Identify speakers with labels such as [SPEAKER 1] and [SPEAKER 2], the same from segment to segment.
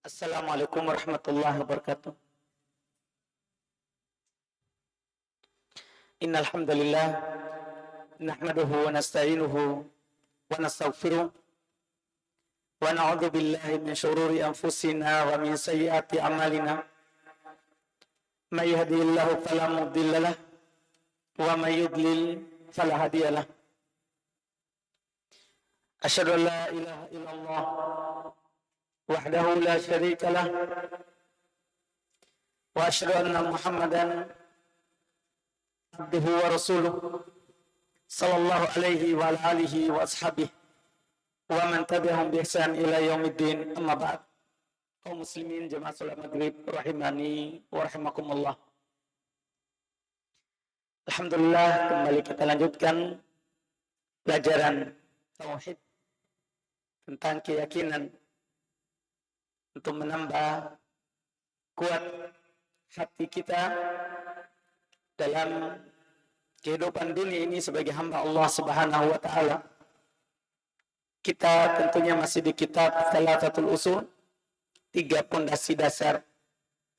[SPEAKER 1] Assalamualaikum warahmatullahi wabarakatuh. Innal hamdalillah nahmaduhu wa nasta'inuhu wa nastaghfiruh wa na'udzu billahi min shururi anfusina wa min sayyiati a'malina. May yahdihillahu fala mudilla lahu wa may yudlil fala hadiya lahu. Asyhadu an la ilaha illallah wahdahu la syarika lah wa asyhadu anna Muhammadan abduhu wa rasuluh sallallahu alaihi wa ala alihi wa ashabihi wa man tabi'ahum bi ihsan ila yaumiddin, amma ba'd. Kaum muslimin jemaah salat maghrib rahimani wa rahimakumullah. Alhamdulillah, kembali kita lanjutkan pelajaran tauhid tentang keyakinan untuk menambah kuat hati kita dalam kehidupan dunia ini sebagai hamba Allah Subhanahu wa taala. Kita tentunya masih di kitab Thalathatul Usul, 3 pondasi dasar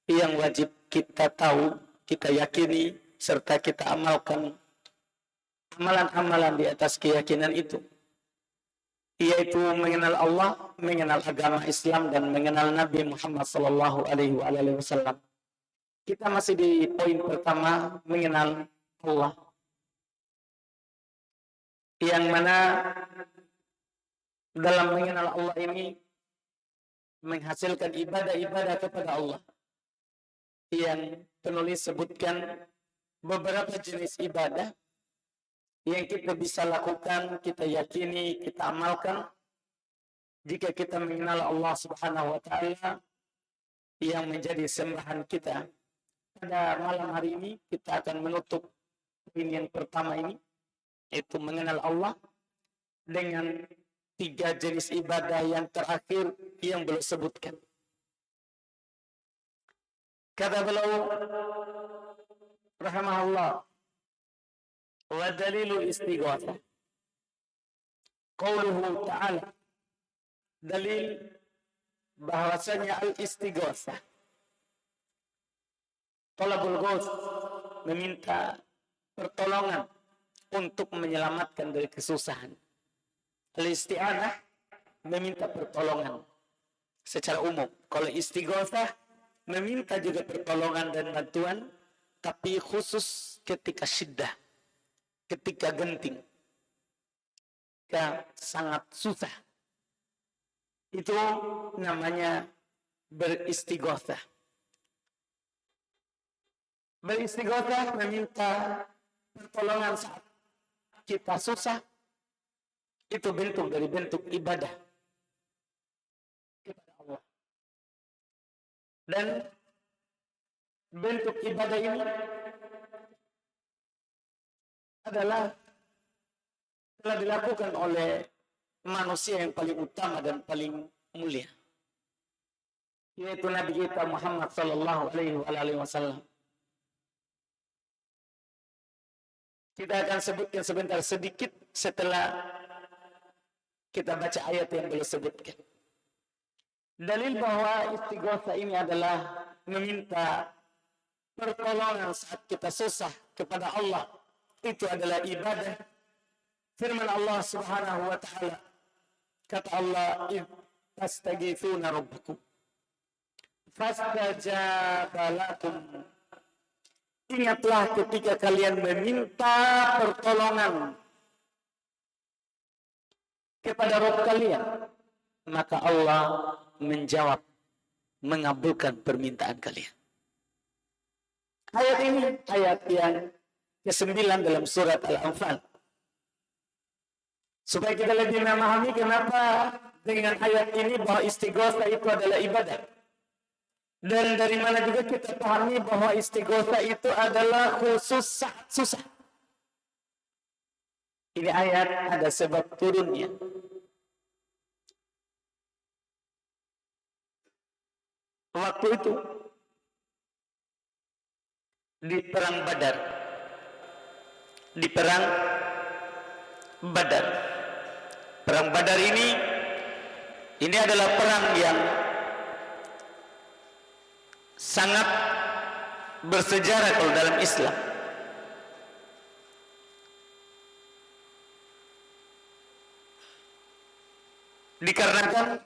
[SPEAKER 1] yang wajib kita tahu, kita yakini serta kita amalkan amalan-amalan di atas keyakinan itu, yaitu mengenal Allah, mengenal agama Islam, dan mengenal Nabi Muhammad sallallahu alaihi wasallam. Kita masih di poin pertama, mengenal Allah. Yang mana dalam mengenal Allah ini menghasilkan ibadah-ibadah kepada Allah. Yang penulis sebutkan beberapa jenis ibadah yang kita bisa lakukan, kita yakini, kita amalkan jika kita mengenal Allah Subhanahu wa taala yang menjadi sembahan kita. Pada malam hari ini kita akan menutup poin yang pertama ini, yaitu mengenal Allah dengan 3 jenis ibadah yang terakhir yang beliau sebutkan. Kata beliau rahimahullah, wa dalilu istighatsah qauluhu ta'ala, dalil bahwasanya al-istighatsah, talabul ghaus, meminta pertolongan untuk menyelamatkan dari kesusahan. Al-isti'anah, meminta pertolongan secara umum. Kalau istighatsah, meminta juga pertolongan dan bantuan, tapi khusus ketika syiddah, ketika genting, ketika sangat susah. Itu namanya beristighatsah. Beristighatsah meminta pertolongan saat kita susah, itu bentuk dari bentuk ibadah kepada Allah. Dan bentuk ibadah ini adalah telah dilakukan oleh manusia yang paling utama dan paling mulia, yaitu Nabi kita Muhammad sallallahu alaihi wasallam. Kita akan sebutkan sebentar sedikit setelah kita baca ayat yang beliau sebutkan. Dalil bahwa istighatsah ini adalah meminta pertolongan saat kita susah kepada Allah, itu adalah ibadah. Firman Allah Subhanahu wa taala, kata Allah, "Istaghitsuna rabbakum fastajaba lakum." Ingatlah ketika kalian meminta pertolongan kepada Rabb kalian, maka Allah menjawab, mengabulkan permintaan kalian. Ayat ini ayat yang ke-9 dalam surat Al-Anfal. Supaya kita lebih memahami kenapa dengan ayat ini bahwa istighatsah itu adalah ibadah. Dan dari mana juga kita pahami bahwa istighatsah itu adalah khusus saat susah. Ini ayat ada sebab turunnya. Waktu itu di perang Badar. Di perang Badar. Perang Badar ini adalah perang yang sangat bersejarah kalau dalam Islam. Dikarenakan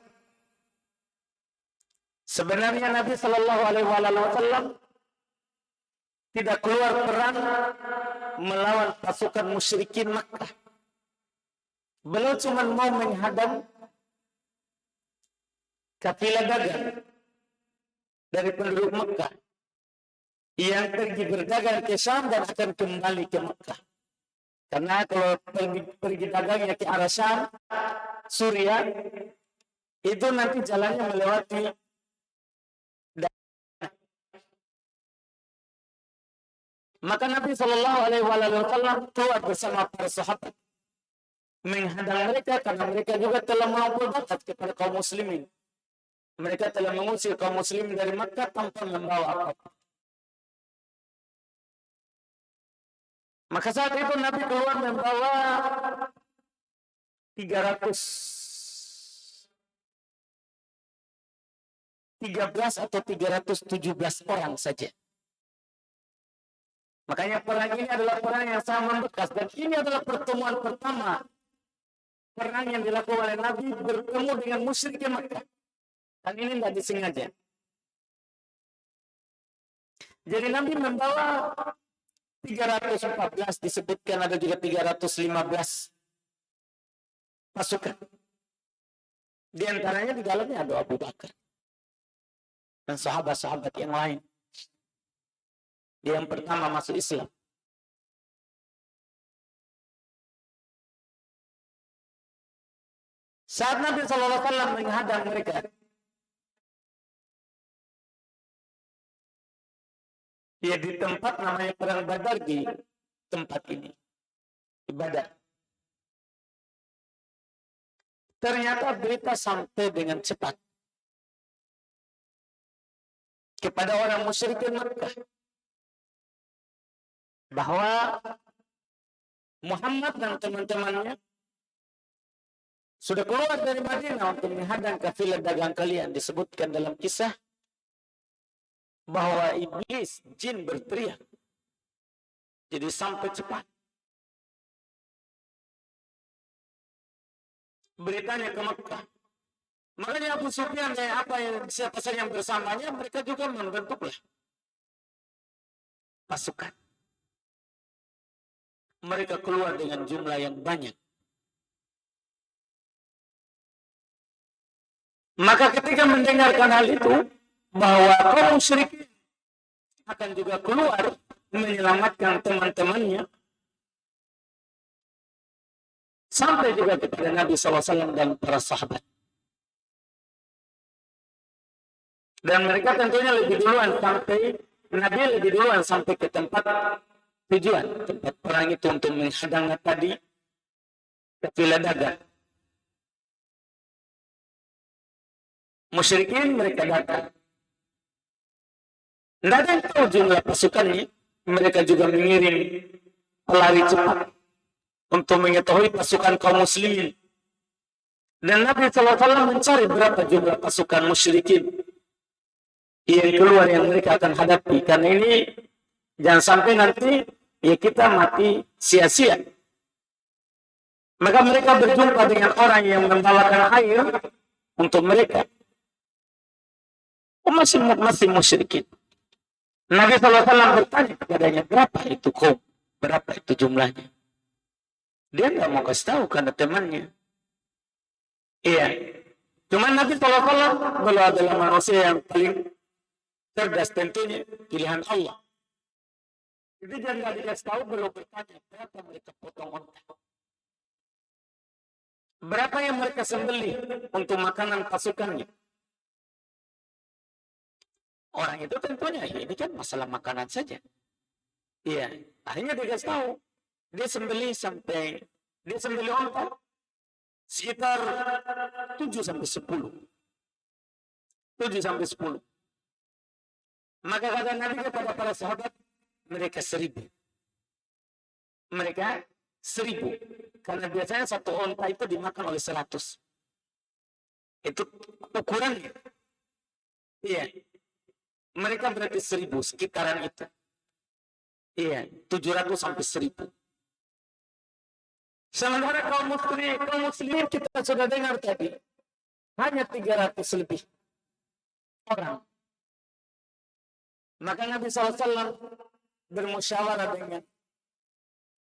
[SPEAKER 1] sebenarnya Nabi Shallallahu Alaihi Wasallam tidak keluar perang melawan pasukan musyrikin Makkah. Beliau cuma mau menghadang kafilah dagang dari penduduk Makkah yang pergi berdagang ke Syam dan akan kembali ke Makkah. Karena kalau pergi dagangnya ke arah Syam, Suriah, itu nanti jalannya melewati maka Nabi Shallallahu Alaihi Wasallam keluar bersama para sahabat menghadang mereka karena mereka juga telah melampaui batas kepada kaum muslimin. Mereka telah mengusir kaum muslimin dari Makkah tanpa membawa apa-apa. Maka saat itu Nabi keluar membawa 313 atau 317 orang saja. Makanya perang ini adalah perang yang sangat membekas dan ini adalah pertemuan pertama perang yang dilakukan oleh Nabi bertemu dengan musyrik Makkah. Dan ini tidak disengaja. Jadi Nabi membawa 314, disebutkan ada juga 315 pasukan. Di antaranya di dalamnya ada Abu Bakar dan sahabat-sahabat yang lain. Yang pertama masuk Islam. Saat Nabi SAW menghadang mereka, ya di tempat namanya Perang Badar, di tempat ini, di Badar. Ternyata berita sampai dengan cepat kepada orang musyrikin Makkah bahwa Muhammad dan teman-temannya sudah keluar dari Madinah untuk menghadang kafilah dagang kalian. Disebutkan dalam kisah bahwa iblis, jin berteriak. Jadi sampai cepat beritanya ke Makkah. Makanya Abu Sufyan dan siapa saja yang bersamanya, mereka juga membentuklah pasukan. Mereka keluar dengan jumlah yang banyak. Maka ketika mendengarkan hal itu, bahwa kaum musyrikin akan juga keluar menyelamatkan teman-temannya, sampai juga kepada Nabi SAW dan para sahabat. Dan mereka tentunya lebih duluan sampai, Nabi lebih duluan sampai ke tempat tujuan, tempat perang itu untuk menghadang tadi kafilah dagang. Musyrikin mereka datang. Tidak ada yang tahu jumlah pasukannya. Mereka juga mengirim pelari cepat untuk mengetahui pasukan kaum muslimin. Dan Nabi SAW mencari berapa jumlah pasukan musyrikin yang keluar yang mereka akan hadapi. Karena ini jangan sampai nanti ya kita mati sia-sia. Maka mereka berjumpa dengan orang yang membawakan air untuk mereka. Masih musyrikin. Nabi SAW bertanya kepadanya, berapa itu kaum? Berapa itu jumlahnya? Dia nggak mau kasih tahu karena temannya. Iya. Cuma Nabi SAW beliau adalah manusia yang paling cerdas, tentunya pilihan Allah. Jadi dia nggak dikasih tahu, beliau bertanya, berapa mereka potong unta? Berapa yang mereka sembelih untuk makanan pasukannya? Orang itu tentunya, ini kan masalah makanan saja. Iya, akhirnya dia kasih tahu. Dia sembelih unta sekitar 7-10. 7-10. Maka kata Nabi kepada para sahabat, mereka 1000. Mereka 1000. Karena biasanya satu unta itu dimakan oleh 100. Itu ukurannya. Iya. Mereka berarti 1000 sekitaran itu. Iya, 700 sampai 1000. Sementara kaum muslimin kita sudah dengar tadi, hanya 300 lebih orang. Maka Nabi SAW bermusyawarah dengan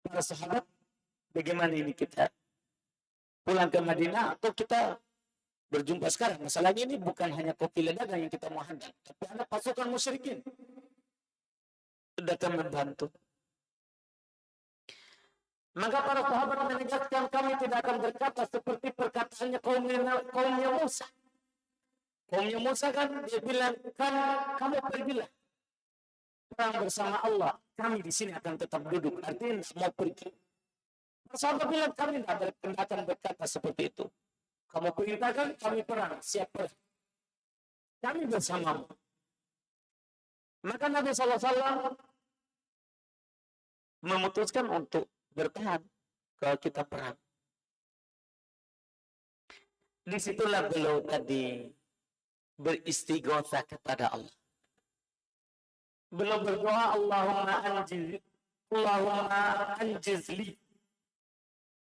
[SPEAKER 1] para sahabat, bagaimana ini kita pulang ke Madinah atau kita berjumpa sekarang. Masalahnya ini bukan hanya kopi ledaga yang kita mau hadap, tapi ada pasukan musyrikin datang membantu. Maka para sahabat menegaskan, kami tidak akan berkata seperti perkataannya kaumnya Musa. Kaumnya Musa kan dia bilang, kan kamu pergilah perang bersama Allah, kami di sini akan tetap duduk. Artinya mau pergi. Sahabat bilang, kami tidak akan berkata seperti itu. Kamu perintahkan, kami perang, siap perang. Kami bersamamu. Maka Nabi SAW memutuskan untuk bertahan kalau kita perang. Disitulah beliau tadi beristighotsah kepada Allah. Beliau berdoa, Allahumma anjiz li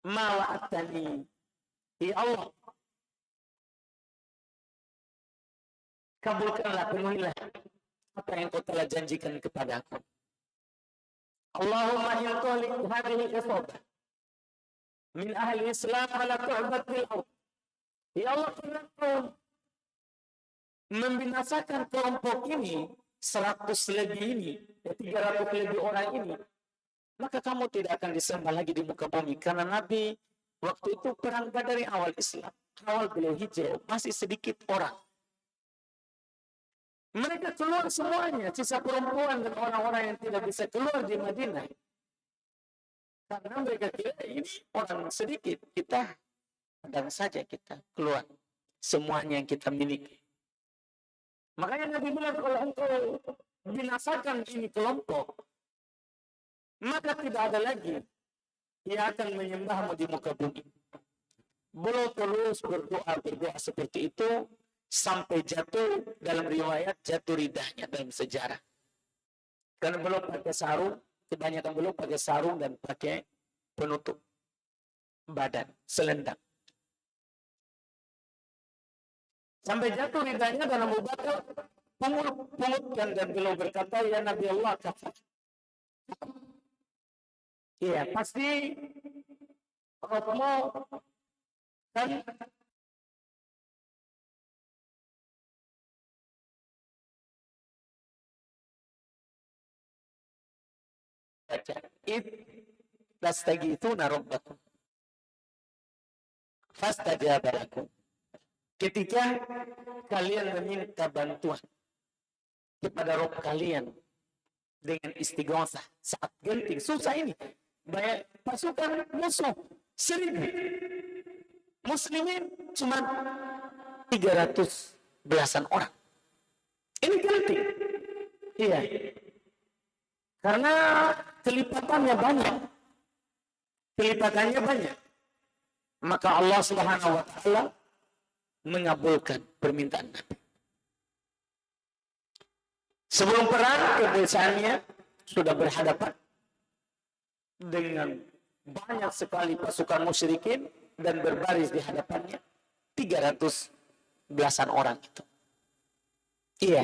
[SPEAKER 1] ma wa'adtani. Ya Allah, kabulkanlah, penuhilah apa yang kau telah janjikan kepadaku. Allahumma in tuhlik hadhihi al-isabah min ahli Islam ala tu'bad bil ard. Ya Allah, kalau kau membinasakan kelompok ini, 100 lebih ini, 300 lebih orang ini, maka kamu tidak akan disembah lagi di muka bumi. Karena Nabi waktu itu perang dari awal Islam, awal beliau hijrah, masih sedikit orang. Mereka keluar semuanya, sisa perempuan dan orang-orang yang tidak bisa keluar di Madinah. Karena mereka kira ini orang sedikit, kita kadang saja kita keluar semuanya yang kita miliki. Makanya Nabi bilang, kalau engkau binasakan ini kelompok, maka tidak ada lagi yang akan menyembahmu di muka bumi. Beliau terus berdoa seperti itu sampai jatuh, dalam riwayat jatuh ridahnya dalam sejarah. Karena beliau pakai sarung, kebanyakan beliau pakai sarung dan pakai penutup badan, selendang. Sampai jatuh ridahnya dalam Abu Bakar pengutkan dan beliau berkata, ya Nabi Allah, kafir. Iya, pasti Romo dan id tastaghithuna rabbakum fastajaba lakum. Ketika kalian meminta bantuan kepada Rabb kalian dengan istighotsah saat genting, susah ini. Banyak pasukan musuh 1000. Muslimin cuma 300 belasan orang. Ini genting. Iya. Karena kelipatannya banyak. Kelipatannya banyak. Maka Allah Subhanahu wa taala mengabulkan permintaan Nabi. Sebelum perang, kebiasaannya sudah berhadapan dengan banyak sekali pasukan musyrikin dan berbaris di hadapannya 300 belasan orang itu. Iya,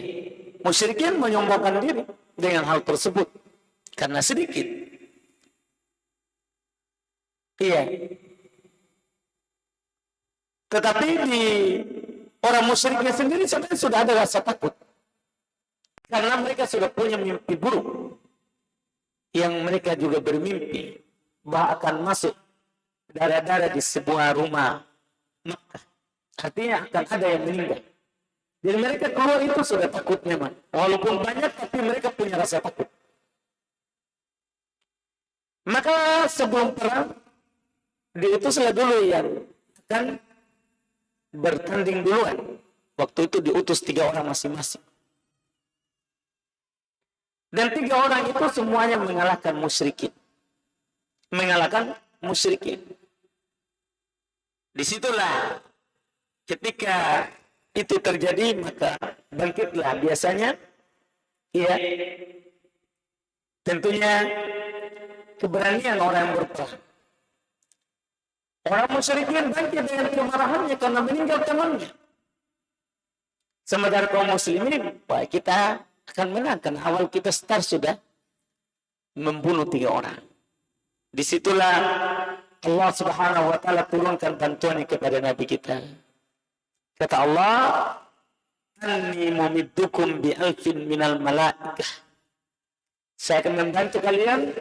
[SPEAKER 1] musyrikin menyombongkan diri dengan hal tersebut karena sedikit. Iya. Tetapi di orang musyriknya sendiri sebenarnya sudah ada rasa takut. Karena mereka sudah punya mimpi buruk. Yang mereka juga bermimpi bahwa akan masuk darah-darah di sebuah rumah Makkah. Artinya akan ada yang meninggal. Jadi mereka keluar itu sudah takut memang. Walaupun banyak tapi mereka punya rasa takut. Maka sebelum perang, diutuslah dulu yang akan bertanding duluan. Waktu itu diutus 3 orang masing-masing. Dan 3 orang itu semuanya mengalahkan musyrikin. Mengalahkan musyrikin. Disitulah ketika itu terjadi, maka bangkitlah biasanya Iya. Tentunya keberanian orang yang berperang. Orang musyrikin bangkit dengan kemarahannya karena meninggal temannya. Sementara kaum muslimin, wah kita akan menang karena awal kita start sudah membunuh 3 orang. Disitulah Allah Subhanahu wa taala turunkan bantuannya kepada Nabi kita. Kata Allah, "Anni mumiddukum bi alfin minal malaikah." Saya akan membantu kalian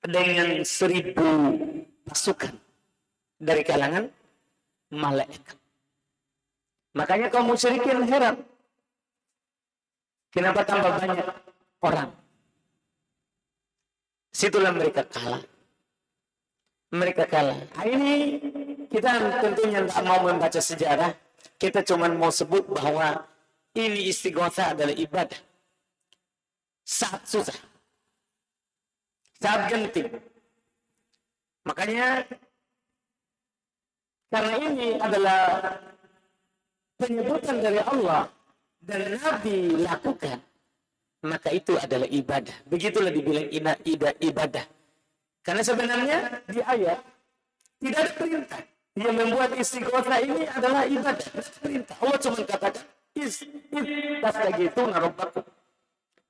[SPEAKER 1] dengan 1000 pasukan dari kalangan malaikat. Makanya kaum musyrikin heran. Kenapa tambah banyak orang? Situlah mereka kalah. Mereka kalah. Ini kita tentunya tidak mau membaca sejarah. Kita cuma mau sebut bahwa ini istighotsah adalah ibadah. Saat susah. Saat genting. Makanya karena ini adalah penyebutan dari Allah dan Nabi lakukan, maka itu adalah ibadah. Begitulah dibilang ibadah. Karena sebenarnya di ayat tidak ada perintah. Yang membuat istighotsah ini adalah ibadah. Tidak ada perintah. Allah cuma katakan, "Istagitsuna rabbakum."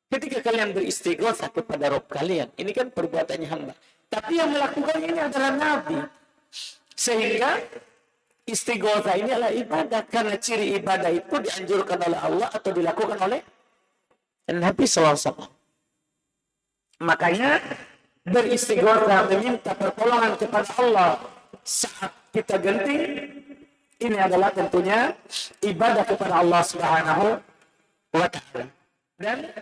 [SPEAKER 1] Ketika kalian beristighotsah kepada Rabb kalian, ini kan perbuatannya hamba. Tapi yang melakukan ini adalah Nabi. Sehingga istighotsah ini adalah ibadah. Karena ciri ibadah itu dianjurkan oleh Allah atau dilakukan oleh Nabi SAW. Makanya beristighotsah meminta pertolongan kepada Allah saat kita genting, ini adalah tentunya ibadah kepada Allah Subhanahu wa taala. Dan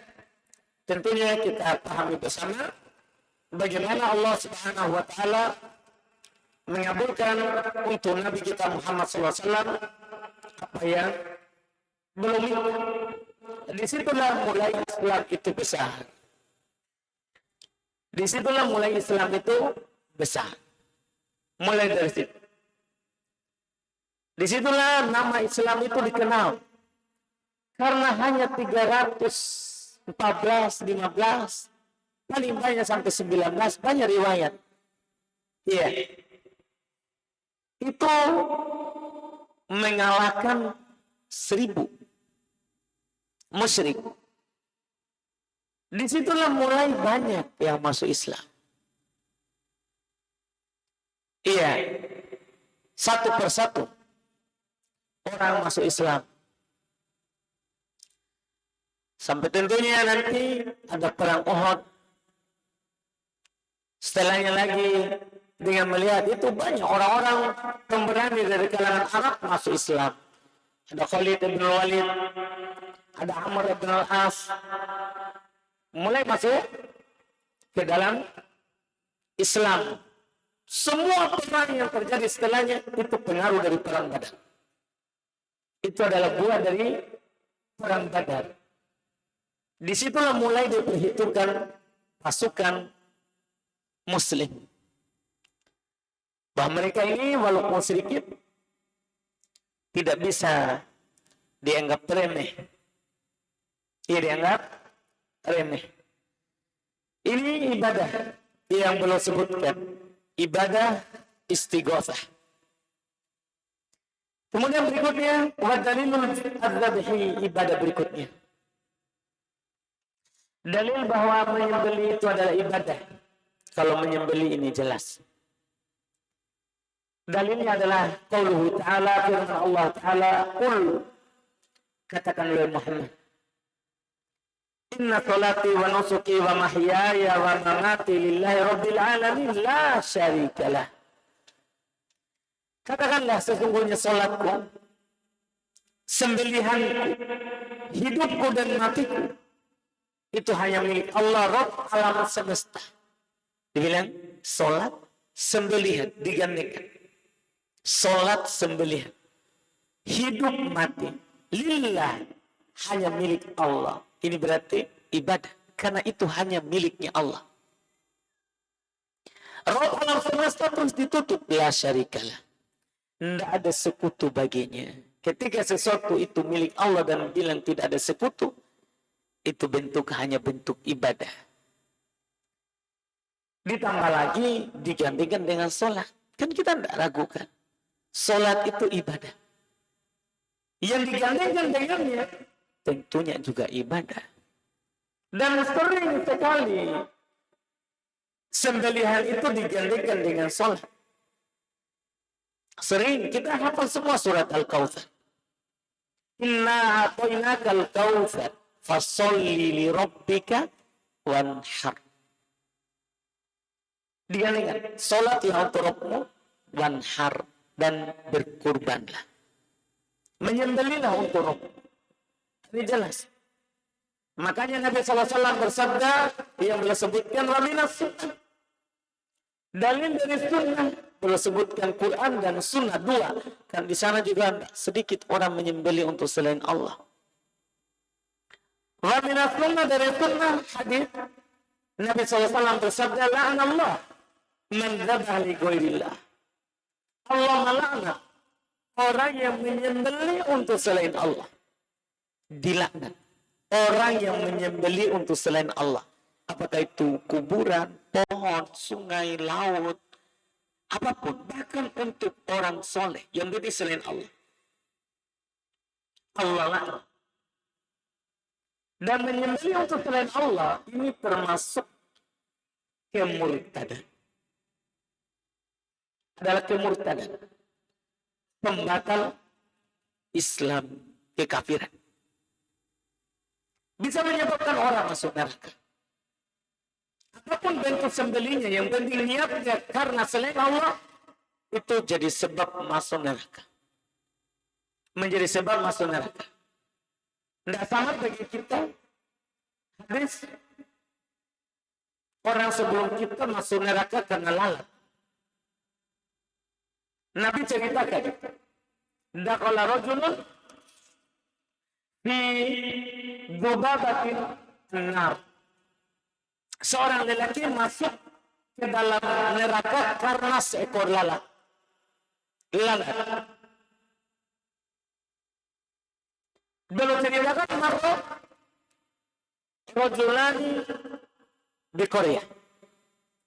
[SPEAKER 1] tentunya kita pahami bersama bagaimana Allah Subhanahu wa taala mengabulkan untuk Nabi kita Muhammad SAW apa yang belum itu. Disitulah mulai Islam itu besar. Disitulah mulai Islam itu besar. Mulai dari situ. Disitulah nama Islam itu dikenal. Karena hanya 314, 15, paling banyak sampai 19, banyak riwayat. Iya. Itu mengalahkan 1000 musyrik. Disitulah mulai banyak yang masuk Islam. Iya, satu persatu orang masuk Islam. Sampai tentunya nanti ada perang Uhud. Setelahnya lagi dengan melihat itu banyak orang-orang pemberani dari kalangan Arab masuk Islam. Ada Khalid bin Walid, ada Amr bin Al-As, mulai masuk ke dalam Islam. Semua perang yang terjadi setelahnya itu pengaruh dari perang Badar. Itu adalah buah dari perang Badar. Disitulah mulai diperhitungkan pasukan Muslim. Bahwa mereka ini walaupun sedikit tidak bisa dianggap remeh. Ia dianggap remeh. Ini ibadah yang belum sebutkan. Ibadah istighotsah. Kemudian berikutnya, wa dalilul adzabhi, ibadah berikutnya. Dalil bahwa menyembelih itu adalah ibadah. Kalau menyembelih ini jelas. Dalilnya adalah qauluhu ta'ala, firman Allah Ta'ala, qul, katakan oleh Muhammad, inna salati wa nusuki wa mahyaya wa mamati lillahi rabbil alamin la syarikalah. Katakanlah sesungguhnya salatku, sembelihanku, hidupku dan matiku itu hanya milik Allah Rabb alam semesta. Dibilang salat sembelihan digantikan. Salat sembelihan. Hidup mati lillah hanya milik Allah. Ini berarti ibadah karena itu hanya miliknya Allah. Rabb alam semesta terus ditutup, la syarikalah. Tidak ada sekutu baginya. Ketika sesuatu itu milik Allah dan bilang tidak ada sekutu, itu hanya bentuk ibadah. Ditambah lagi digantikan dengan sholat. Kan kita tidak ragukan. Sholat itu ibadah. Yang digantikan dengannya tentunya juga ibadah. Dan sering sekali sembelihan itu digantikan dengan sholat. Sering kita hafal semua surat Al-Kautsar. Inna a'tainakal kautsar fasholli li rabbika wanhar. Digantikan salatlah untuk Rabbmu wanhar, dan berkurbanlah. Menyembelihlah untuk Rabb. Ini jelas. Makanya Nabi SAW bersabda yang beliau sebutkan Rabinas sunnah. Dalil dari sunnah beliau sebutkan Quran dan sunnah dua. Kan di sana juga sedikit orang menyembelih untuk selain Allah. Rabinas sunnah dari sunnah hadis Nabi SAW bersabda la'anallah man dzabha li ghairillah. Allah melaknat orang yang menyembelih untuk selain Allah. Dilaknat orang yang menyembelih untuk selain Allah. Apakah itu kuburan, pohon, sungai, laut, apapun. Bahkan untuk orang soleh yang berdiri selain Allah. Allah laknat. Dan menyembelih untuk selain Allah ini termasuk kemurtadan. Adalah kemurtadan. Pembatal Islam, kekafiran. Bisa menyebabkan orang masuk neraka. Apapun bentuk sembelihnya, yang penting niatnya karena selain Allah, itu jadi sebab masuk neraka. Menjadi sebab masuk neraka. Tidak sama bagi kita. Hadis orang sebelum kita masuk neraka karena lalat. Nabi ceritakan, dakhala rajulun fi dhubabatin nar. Seorang lelaki masuk ke dalam neraka karena seekor lalat. Lalat. Belum ceritakan maka rajulani di Korea.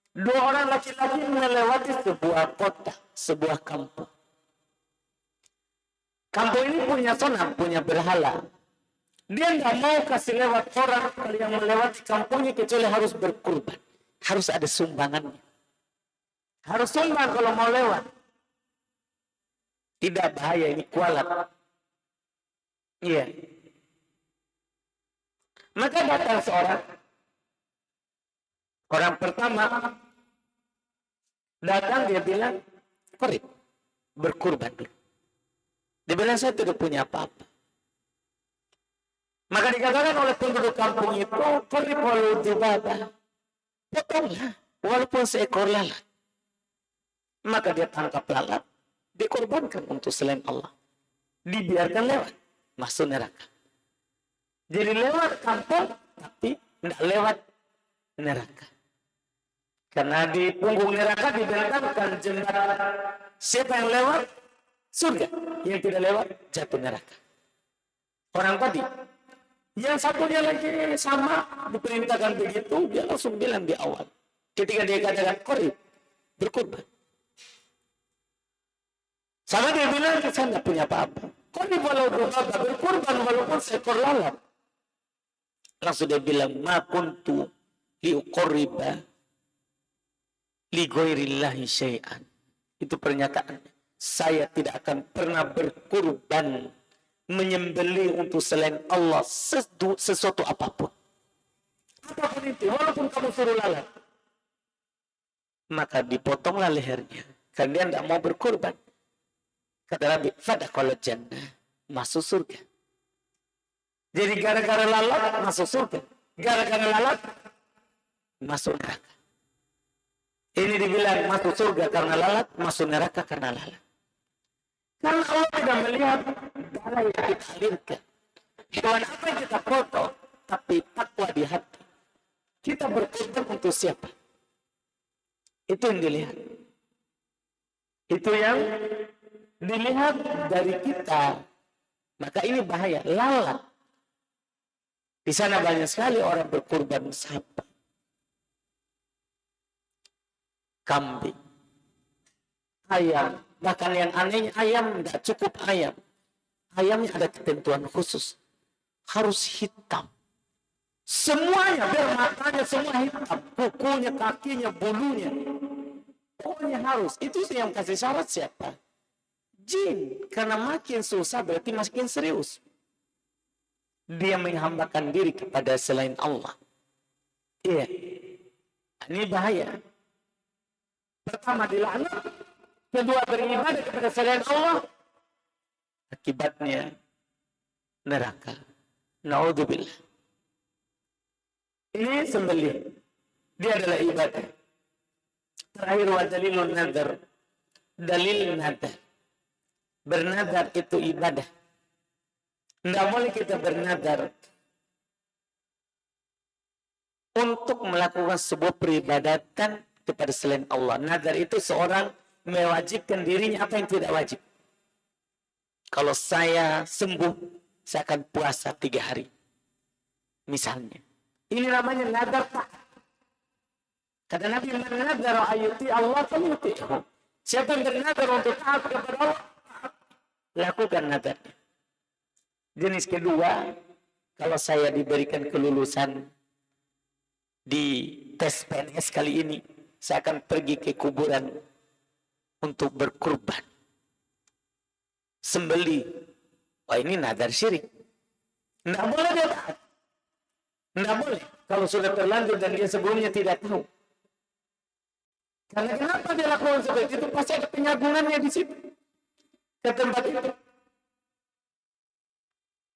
[SPEAKER 1] Dua orang laki-laki melewati sebuah kota, sebuah kampung. Kampung ini punya sonam, punya berhala. Dia nggak mau kasih lewat orang yang melewati kampungnya kecuali harus berkurban. Harus ada sumbangannya. Harus sumbang kalau mau lewat. Tidak bahaya, ini kualat. Iya. Maka datang seorang. Orang pertama datang, dia bilang, korib, berkurban dulu. Dia bilang, saya tidak punya apa-apa. Maka dikatakan oleh penduduk kampung itu, korib walau dibaba, potonglah, walaupun seekor lalat. Maka dia tangkap lalat, dikorbankan untuk selain Allah. Dibiarkan lewat, masuk neraka. Jadi lewat kampung, tapi tidak lewat neraka. Karena di punggung neraka dibentangkan jembatan. Siapa yang lewat? Surga. Yang tidak lewat, jatuh neraka. Orang tadi. Yang satunya lagi sama, diperintahkan begitu, dia langsung bilang di awal. Ketika dia katakan, korib, berkurban. Sama dia bilang, saya tidak punya apa-apa. Korib walau berkurban walaupun seekor lalat. Langsung dia bilang, ma kuntu liuqorriba li ghairillahi syai'an. Itu pernyataan. Saya tidak akan pernah berkurban, menyembelih untuk selain Allah sesuatu apapun. Apapun itu, walaupun kamu suruh lalat. Maka dipotonglah lehernya. Karena dia tidak mau berkurban. Kata Nabi, fadakhala jannah, masuk surga. Jadi gara-gara lalat masuk surga. Gara-gara lalat masuk neraka. Ini dibilang masuk surga karena lalat, masuk neraka karena lalat. Karena Allah tidak melihat darah yang kita alirkan. Hewan apa yang kita potong, tapi takwa di hati. Kita berkorban untuk siapa? Itu yang dilihat. Itu yang dilihat dari kita. Maka ini bahaya. Lalat Di sana banyak sekali orang berkurban sapi, kambing, ayam. Bahkan yang anehnya ayam nggak cukup ayam. Ayamnya ada ketentuan khusus. Harus hitam. Semuanya, biar matanya semua hitam. Kukunya, kakinya, bulunya. Pokoknya harus. Itu yang kasih syarat siapa? Jin. Karena makin susah berarti makin serius. Dia menghambakan diri kepada selain Allah. Iya. Ini bahaya. Pertama dilaknat. Kedua beribadah kepada selain Allah. Akibatnya neraka. Na'udzubillah. Ini sembelih. Dia adalah ibadah. Terakhir wa dalilun nadar. Dalil nadar. Bernadar itu ibadah. Tidak boleh kita bernadar untuk melakukan sebuah peribadatan kepada selain Allah. Nadar itu seorang mewajibkan dirinya apa yang tidak wajib. Kalau saya sembuh, saya akan puasa 3 hari. Misalnya. Ini namanya nadar taat. Kata Nabi, man nadara ayuti Allah falyuti'hu. Siapa yang bernadar untuk taat kepada Allah, lakukan nadarnya. Jenis kedua, kalau saya diberikan kelulusan di tes PNS kali ini, saya akan pergi ke kuburan untuk berkurban. Sembeli. Wah, ini nadar syirik. Tidak boleh dia taat. Tidak boleh. Kalau sudah terlanjur dan dia sebelumnya tidak tahu. Karena kenapa dia lakukan seperti itu? Pasti ada penyagungannya di situ. Ke tempat itu.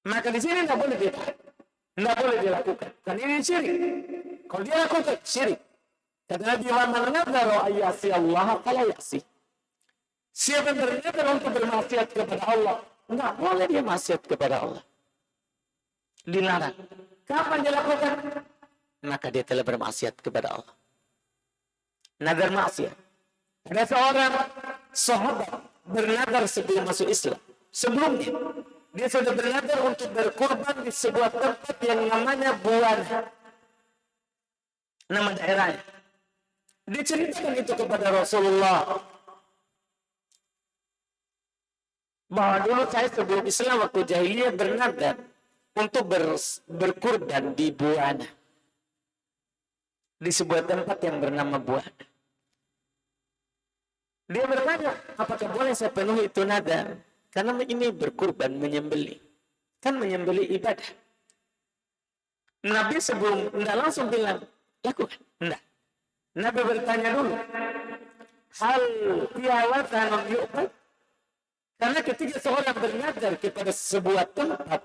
[SPEAKER 1] Maka di sini tidak boleh dia taat. Tidak boleh dilakukan. Dan ini syirik. Kalau dia lakukan, syirik. Kata Nabi Muhammad, nadara ayyasi Allah fala ya'si. Siapa yang bernadar untuk bermaksiat kepada Allah, tidak boleh dia maksiat kepada Allah. Dilarang. Kapan dia lakukan? Maka dia telah bermaksiat kepada Allah. Nadar maksiat. Ada seorang sahabat bernadar sebelum masuk Islam. Sebelumnya, dia sudah bernadar untuk berkurban di sebuah tempat yang namanya Buana. Nama daerahnya. Dia ceritakan itu kepada Rasulullah. Bahwa dulu saya sebelum Islam waktu jahiliyah bernadar untuk berkurban di Buana. Di sebuah tempat yang bernama Buana. Dia bertanya, apakah boleh saya penuhi itu nadar? Karena ini berkurban, menyembelih. Kan menyembelih ibadah. Nabi sebelum, tidak langsung bilang, lakukan. Tidak. Nabi bertanya dulu, hal tiawatan yu'bad? Karena ketika seorang bernadar kepada sebuah tempat,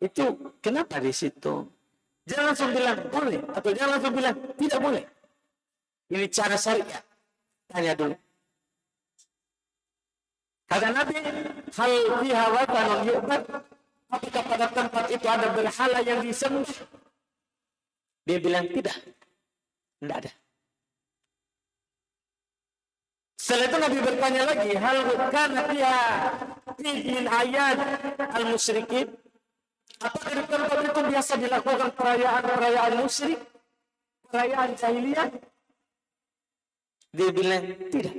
[SPEAKER 1] itu kenapa di situ? Jangan langsung bilang boleh, atau jangan langsung bilang tidak boleh. Ini cara syariat. Tanya dulu. Kata Nabi, hal fiha watanun yu'bad? Apakah pada tempat itu ada berhala yang disembah? Dia bilang tidak. Tidak ada. Setelah itu Nabi bertanya lagi, hal kana fiha min ayat al-musyrikin? Apakah di tempat itu biasa dilakukan perayaan musyrik? Perayaan jahiliyah? Dia bilang tidak.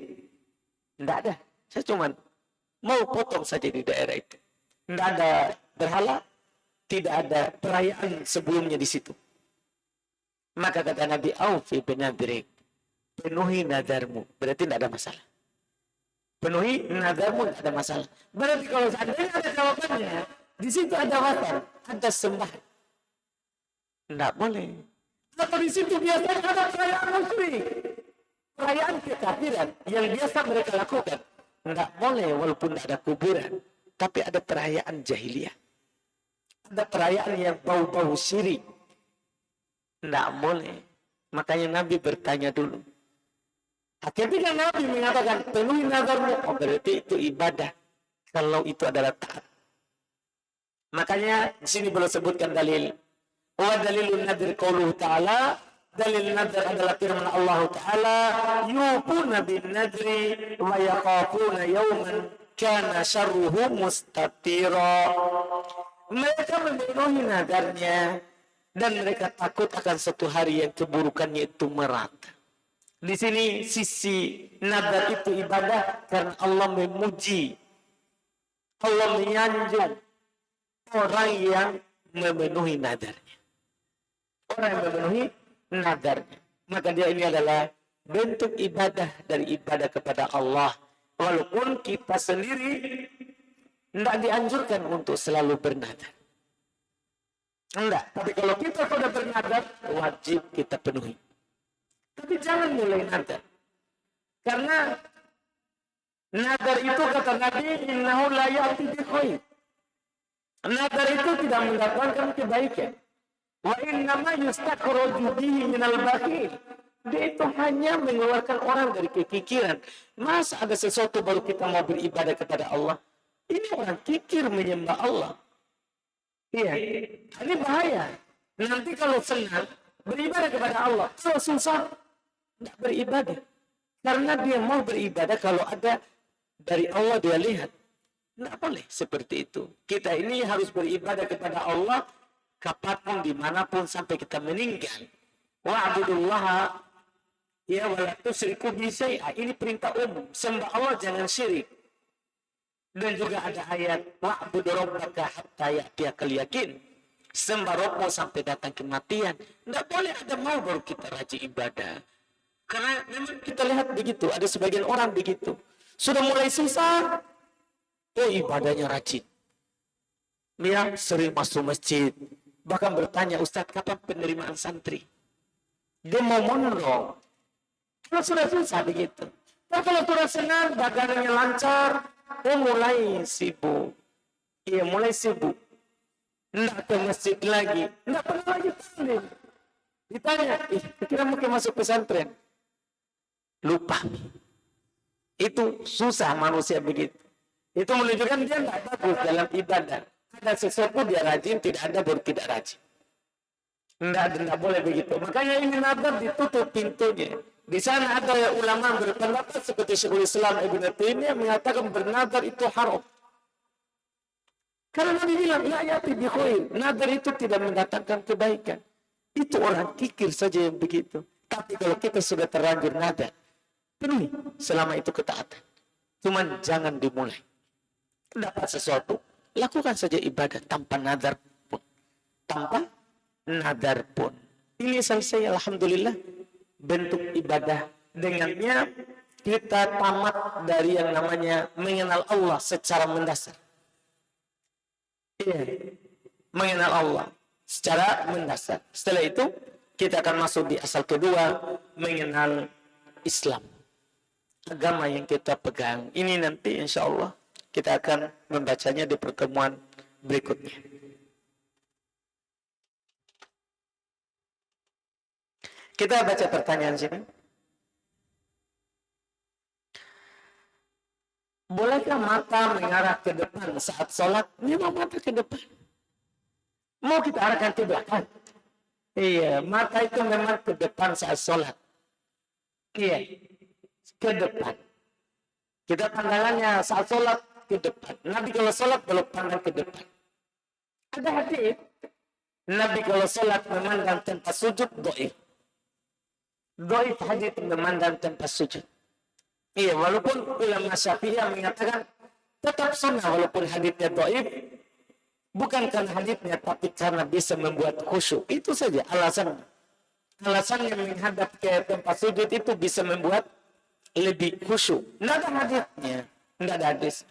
[SPEAKER 1] Tidak ada. Saya cuma mau potong saja di daerah itu. Tidak ada berhala, tidak ada perayaan sebelumnya di situ. Maka kata Nabi, aufi binadrik, penuhi nadarmu. Berarti tidak ada masalah. Penuhi nadarmu, tidak ada masalah. Berarti kalau seandainya ada jawabannya, di situ ada watan, ada sembahan. Tidak boleh. Atau di situ biasanya ada perayaan musyrik, perayaan kekafiran yang biasa mereka lakukan. Tidak boleh walaupun ada kuburan. Tapi ada perayaan jahiliyah. Ada perayaan yang bau-bau syirik. Tidak boleh. Makanya Nabi bertanya dulu. Ketika Nabi mengatakan penuhi nadarmu, oh berarti itu ibadah. Kalau itu adalah taat. Makanya di sini boleh sebutkan dalil. Wa dalilun nadir qauluhu ta'ala. Dalil nadar adalah firman Allah Ta'ala, yufuna bin nadri wa yaqafuna yawman kana syarruhu mustatira. Mereka memenuhi nadarnya dan mereka takut akan satu hari yang keburukannya itu merata. Di sini sisi nadar itu ibadah karena Allah memuji, Allah menyanjung orang yang memenuhi nadarnya. Orang yang memenuhi nadarnya. Maka dia ini adalah bentuk ibadah dari ibadah kepada Allah. Walaupun kita sendiri tidak dianjurkan untuk selalu bernadar. Enggak. Tapi kalau kita sudah bernadar, wajib kita penuhi. Tapi jangan mulai nadar. Karena nadar itu kata Nabi, innahu la ya'ti bi khair. Nadar itu tidak mendatangkan kebaikan. Wa innama yustakhraju bihi minal bakhil. Dia itu hanya mengeluarkan orang dari kekikiran. Masa ada sesuatu baru kita mau beribadah kepada Allah? Ini orang kikir menyembah Allah. Iya, ini bahaya. Nanti kalau senang beribadah kepada Allah, kalau susah tidak beribadah. Karena dia mau beribadah kalau ada dari Allah dia lihat. Tidak boleh seperti itu. Kita ini harus beribadah kepada Allah kapanpun, dimanapun sampai kita meninggal. Wa'budullaha ya wala tusyriku bihi syai'a. Ini perintah umum. Sembah Allah, jangan syirik. Dan juga ada ayat wa'budu rabbaka hatta ya'tiyakal yakin. Sembah Rabbmu sampai datang kematian. Tidak boleh ada mau baru kita rajin ibadah. Karena memang kita lihat begitu, ada sebagian orang begitu. Sudah mulai susah, ibadahnya rajin. Dia sering masuk masjid, bahkan bertanya, Ustadz kapan penerimaan santri? Dia mau mondok. Kalau sudah susah begitu. Tapi kalau sudah senang, dagangannya lancar, mulai sibuk. Iya, mulai sibuk. Tidak ke masjid lagi. Tidak pernah lagi taklim. Ditanya, kira mungkin masuk pesantren. Lupa. Itu susah manusia begitu. Itu menunjukkan dia tidak bagus dalam ibadah. Ada sesuatu dia rajin, tidak ada baru tidak rajin. Tidak boleh begitu. Makanya ini nadar ditutup pintunya. Di sana ada ulama berpendapat seperti Syekhul Islam Ibnu Taimiyah mengatakan bernadar itu haram. Karena Nabi bilang, la ya'ti bi khair. Nadar itu tidak mendatangkan kebaikan. Itu orang kikir saja yang begitu. Tapi kalau kita sudah terlanjur nadar, penuhi selama itu ketaatan. Cuman jangan dimulai. Dapat sesuatu, lakukan saja ibadah tanpa nadar pun. Tanpa nadar pun. Ini selesai, alhamdulillah, bentuk ibadah. Dengannya kita tamat dari yang namanya mengenal Allah secara mendasar. Iya, mengenal Allah secara mendasar. Setelah itu kita akan masuk di asal kedua, mengenal Islam, agama yang kita pegang. Ini nanti insya Allah kita akan membacanya di pertemuan berikutnya. Kita baca pertanyaan sini. Bolehkah mata mengarah ke depan saat sholat? Memang mata ke depan. Mau kita arahkan ke belakang? Iya, mata itu memang ke depan saat sholat. Iya, ke depan. Kita pandangannya saat sholat ke depan. Nabi kalau sholat belum pandang ke depan. Ada hadis, Nabi kalau sholat memandang tempat sujud, do'if. Do'if hadis memandang tempat sujud. Iya, walaupun ulama Syafi'iyah mengatakan tetap sunnah walaupun hadisnya do'if, bukan karena hadisnya, tapi karena bisa membuat khusyuk. Itu saja alasan. Alasan yang menghadap ke tempat sujud itu bisa membuat lebih khusyuk. Tidak ada hadisnya, tidak ada hadis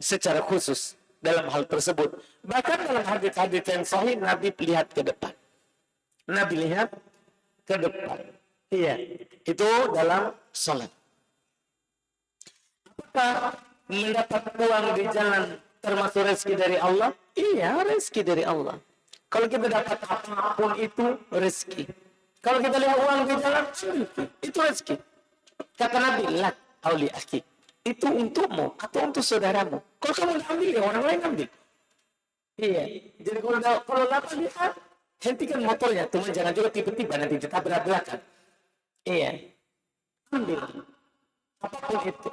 [SPEAKER 1] secara khusus dalam hal tersebut. Bahkan dalam hadis-hadis yang sahih, Nabi lihat ke depan. Nabi lihat ke depan. Iya, itu dalam sholat. Apakah mendapat uang di jalan termasuk rezeki dari Allah? Iya, rezeki dari Allah. Kalau kita dapat apapun itu rezeki. Kalau kita lihat uang di jalan, itu rezeki. Kata Nabi, lak auli akhi. Itu untukmu atau untuk saudaramu. Kalau kamu ambil, ya orang lain ambil. Iya. Jadi kalau dapat lihat, hentikan motornya. Cuma jangan juga tiba-tiba nanti ditabrak belakang. Iya. Ambil. Apapun itu.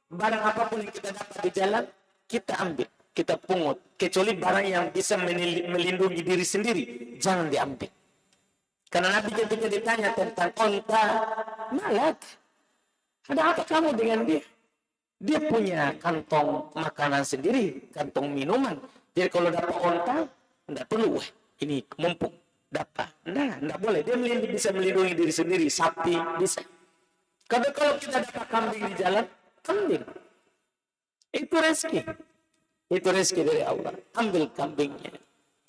[SPEAKER 1] Barang apapun yang kita dapat di jalan, kita ambil. kita pungut. Kecuali barang yang bisa melindungi diri sendiri, jangan diambil. Karena Nabi ketika ditanya tentang onta, malak, ada apa kamu dengan dia? Dia punya kantong makanan sendiri, kantong minuman. Jadi kalau dapat onta, tidak perlu, ini mumpung dapat. Nah, tidak boleh. Dia bisa melindungi diri sendiri. Sapi bisa. Karena kalau kita dapat kambing di jalan, kambing. Itu rezeki. Itu rezeki dari Allah. Ambil kambingnya.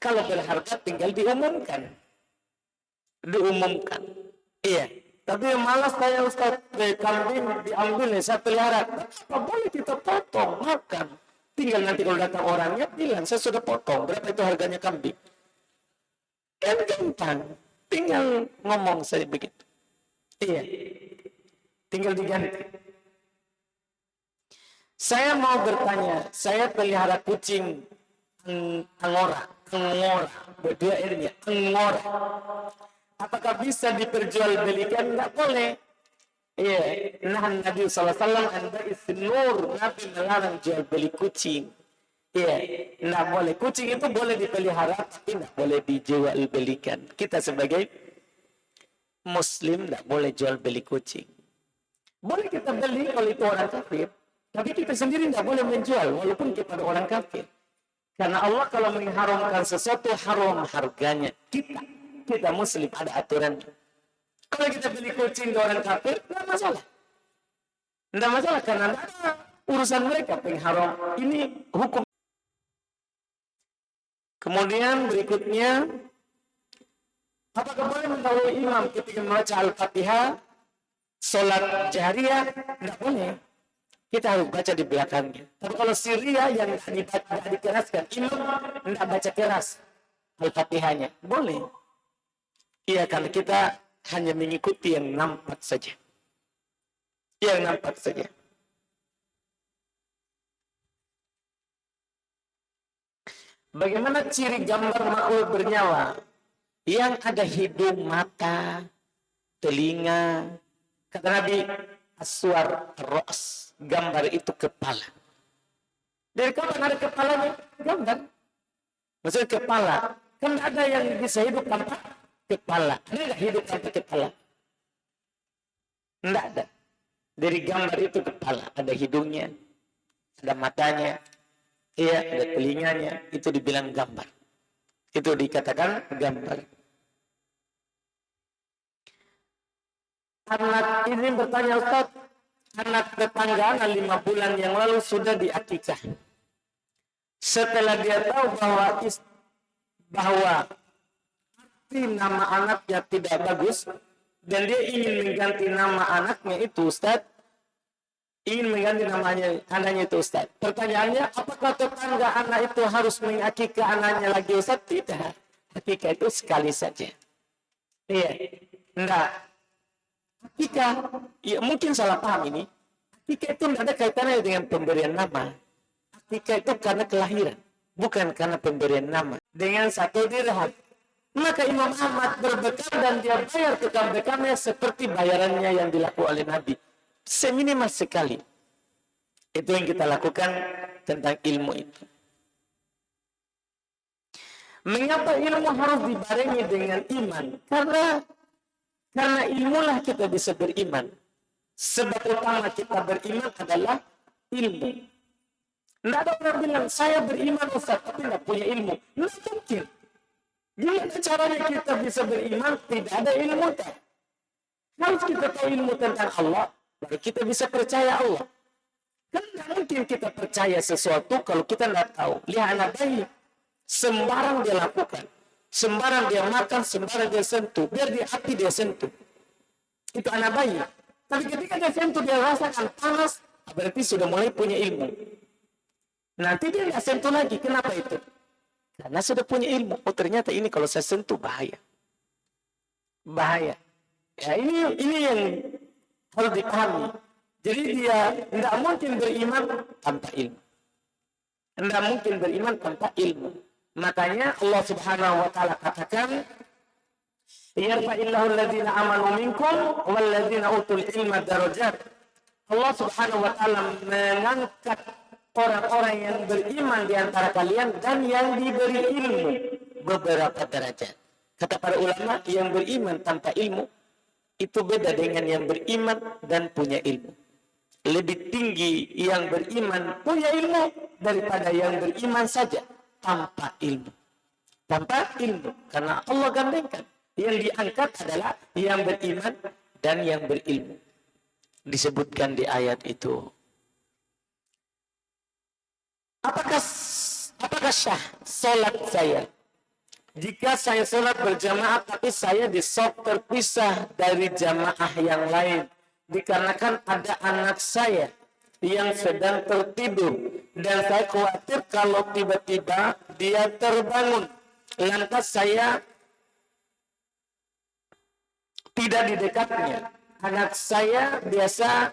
[SPEAKER 1] Kalau berharga tinggal diumumkan. Diumumkan. Iya. Tapi yang malas saya Ustaz, kambing diambil nih, saya pelihara. Apa boleh kita potong, makan. Tinggal nanti kalau datang orangnya, bilang, saya sudah potong. Berapa itu harganya kambing? Kan gampang. Tinggal ngomong saya begitu. Iya. Tinggal diganti. Saya mau bertanya, saya pelihara kucing angora. Berdua ini, angora. Apakah bisa diperjualbelikan? Tidak boleh. Iya, nah Nabi SAW anda isnur, Nabi melarang jual beli kucing. Iya, tidak boleh. Kucing itu boleh dipelihara, tapi tidak boleh dijual belikan. Kita sebagai Muslim tidak boleh jual beli kucing. Boleh kita beli kalau itu orang kafir, tapi kita sendiri tidak boleh menjual, walaupun kepada orang kafir. Karena Allah kalau mengharamkan sesuatu, haram harganya. Kita Muslim ada aturan. Kalau kita beli kucing ke orang kafir, tidak masalah. Tidak masalah karena ada urusan mereka pengharam. Ini hukum. Kemudian berikutnya, apakah boleh mendahului imam ketika membaca Al-Fatihah, sholat jahriyah? Tidak boleh. Kita harus baca di belakangnya. Tapi kalau sirriyah yang tidak dikeraskan, imam tidak baca keras Al-Fatihahnya. Boleh. Iya, karena kita hanya mengikuti yang nampak saja. Yang nampak saja. Bagaimana ciri gambar makhluk bernyawa? Yang ada hidung, mata, telinga. Kata Nabi, aswar ros. Gambar itu kepala. Dari kapan ada kepalanya? Gambar. Maksudnya kepala. Kan ada yang bisa hidup tanpa kepala. Ada nggak hidup tanpa kepala? Tidak ada. Dari gambar itu kepala. Ada hidungnya. Ada matanya. Iya, ada telinganya. Itu dibilang gambar. Itu dikatakan gambar. Anak ini bertanya, Ustaz, anak tetangga 5 bulan yang lalu sudah diakikah. Setelah dia tahu bahwa nama anaknya tidak bagus dan dia ingin mengganti nama anaknya itu, Ustaz, ingin mengganti anaknya itu, Ustaz. Pertanyaannya, apakah tetangga anak itu harus mengakikah anaknya lagi, Ustaz? Tidak. Akikah itu sekali saja. Iya. Enggak. Akikah, ya mungkin salah paham ini. Akikah itu tidak ada kaitannya dengan pemberian nama. Akikah itu karena kelahiran, bukan karena pemberian nama. Dengan 1 dirham. Maka Imam Ahmad berbekam dan dia bayar bekam-bekamnya seperti bayarannya yang dilakukan oleh Nabi. Seminimal sekali. Itu yang kita lakukan tentang ilmu itu. Mengapa ilmu harus dibarengi dengan iman? Karena ilmulah kita bisa beriman. Sebab utama kita beriman adalah ilmu. Tidak ada orang bilang, saya beriman Ustaz, tapi tidak punya ilmu. Tidak mungkin. Gimana caranya kita bisa beriman? Tidak ada ilmu. Harus kita tahu ilmu tentang Allah, baru kita bisa percaya Allah. Kan tidak mungkin kita percaya sesuatu kalau kita tidak tahu. Lihat anak bayi, sembarang dia lakukan. Sembarang dia makan, sembarang dia sentuh. Biar dia api dia sentuh. Itu anak bayi. Tapi ketika dia sentuh, dia rasakan panas, berarti sudah mulai punya ilmu. Nanti dia tidak sentuh lagi. Kenapa itu? Karena sudah punya ilmu. Oh ternyata ini kalau saya sentuh bahaya. Bahaya. Ya ini yang harus dipahami. Jadi dia tidak mungkin beriman tanpa ilmu. Tidak mungkin beriman tanpa ilmu. Makanya Allah Subhanahu wa taala katakan, "Yarfa'illahu alladziina aamanu minkum walladziina utul ilma darajat." Allah Subhanahu wa taala mengangkat orang-orang yang beriman di antara kalian dan yang diberi ilmu beberapa derajat. Kata para ulama, yang beriman tanpa ilmu itu beda dengan yang beriman dan punya ilmu. Lebih tinggi yang beriman punya ilmu daripada yang beriman saja tanpa ilmu. Tanpa ilmu, karena Allah gandengkan. Yang diangkat adalah yang beriman dan yang berilmu. Disebutkan di ayat itu. Apakah sah solat saya? Jika saya solat berjamaah tapi saya di saf terpisah dari jamaah yang lain. Dikarenakan ada anak saya yang sedang tertidur. Dan saya khawatir kalau tiba-tiba dia terbangun. Lantas saya tidak di dekatnya. Anak saya biasa